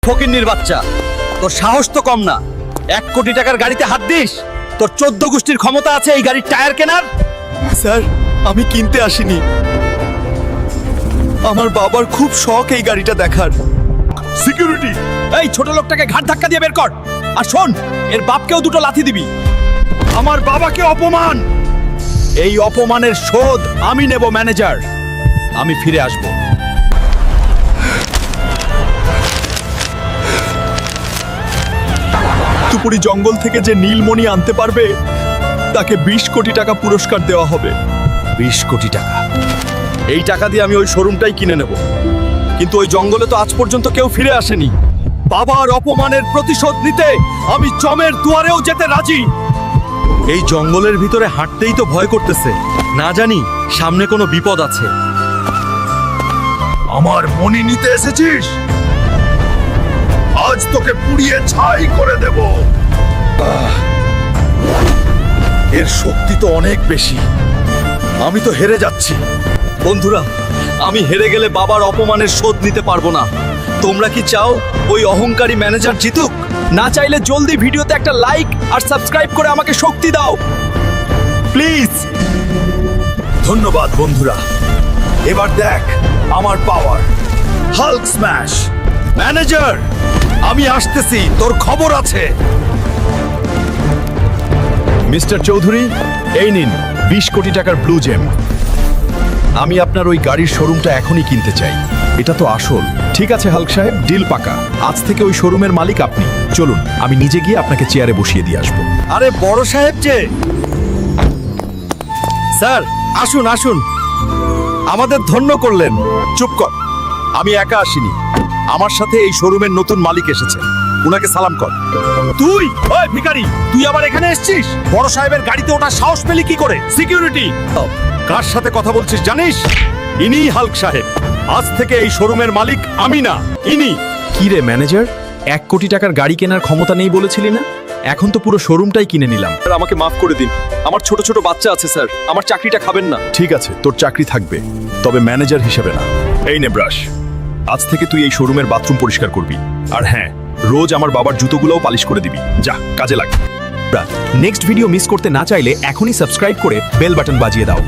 ফকিন্নির বাচ্চা, তোর সাহস তো কম না। 1 কোটি টাকার গাড়িতে হাত দিস? তোর 14 গোষ্ঠীর ক্ষমতা আছে এই গাড়ির টায়ার কেনার? স্যার, আমি কিনতে আসিনি। আমার বাবার খুব শখ এই গাড়িটা দেখার। সিকিউরিটি, এই ছোট লোকটাকে ঘাট ধাক্কা দিয়ে বের কর। আর শোন, এর বাপকেও দুটো লাথি দিবি। আমার বাবাকে অপমান, এই অপমানের শোধ আমি নেব ম্যানেজার। আমি ফিরে আসব। তুপুরি জঙ্গল থেকে যে নীলমণি আনতে পারবে তাকে 20 কোটি টাকা পুরস্কার দেওয়া হবে। 20 কোটি টাকা? এই টাকা দিয়ে আমি ওই শোরুমটাই কিনে নেব। কিন্তু ওই জঙ্গলে তো আজ পর্যন্ত কেউ ফিরে আসেনি। বাবার অপমানের প্রতিশোধ নিতে আমি জমের দুয়ারেও যেতে রাজি। এই জঙ্গলের ভিতরে হাঁটতেই তো ভয় করতেছে, না জানি সামনে কোনো বিপদ আছে। আমার মনি নিতে এসেছিস? আজ তোকে পুড়িয়ে ছাই করে দেব। এর শক্তি তো অনেক বেশি। আমি তো হেরে যাচ্ছি। বন্ধুরা, আমি হেরে গেলে বাবার অপমানের শোধ নিতে পারবো না। তোমরা কি চাও ওই অহংকারী ম্যানেজার জিতুক? না চাইলে জলদি ভিডিওতে একটা লাইক আর সাবস্ক্রাইব করে আমাকে শক্তি দাও প্লিজ। ধন্যবাদ বন্ধুরা। এবার দেখ আমার পাওয়ার। Hulk smash. ম্যানেজার, আমি আসতেছি, তোর খবর আছে। মিস্টার চৌধুরী, এই নিন 20 কোটি টাকার ব্লু জেম। আমি আপনার ওই গাড়ির শোরুমটা এখনই কিনতে চাই। এটা তো আসল। ঠিক আছে হাল্ক সাহেব, ডিল পাকা। আজ থেকে ওই শোরুমের মালিক আপনি। চলুন, আমি নিজে গিয়ে আপনাকে চেয়ারে বসিয়ে দিয়ে আসবো। আরে বড় সাহেব যে। স্যার, আসুন আসুন, আমাদের ধন্য করলেন। চুপ কর, আমি একা আসিনি। আমার সাথে এই শোরুমের নতুন মালিক এসেছে, উনাকে সালাম কর। তুই, ওই ভিখারি, তুই আবার এখানে এসেছিস? বড় সাহেবের গাড়িতে ওঠার সাহস পেলি কি করে? সিকিউরিটি, কার সাথে কথা বলছিস জানিস? ইনি হাল্ক সাহেব। আজ থেকে এই শোরুমের মালিক আমি না, ইনি। কি রে ম্যানেজার, 1 কোটি টাকার গাড়ি কেনার ক্ষমতা নেই বলেছিলি না? এখন তো পুরো শোরুমটাই কিনে নিলাম। স্যার, আমাকে মাফ করে দিন। আমার ছোট ছোট বাচ্চা আছে স্যার, আমার চাকরিটা খাবেন না। ঠিক আছে, তোর চাকরি থাকবে, তবে ম্যানেজার হিসেবে না। এই নে ব্রাশ। আজ থেকে তুই এই শোরুমের বাথরুম পরিষ্কার করবি। আর হ্যাঁ, রোজ আমার বাবার জুতোগুলোও পালিশ করে দিবি। যা, কাজে লাগ। নেক্সট ভিডিও মিস করতে না চাইলে এখনই সাবস্ক্রাইব করে বেল বাটন বাজিয়ে দাও।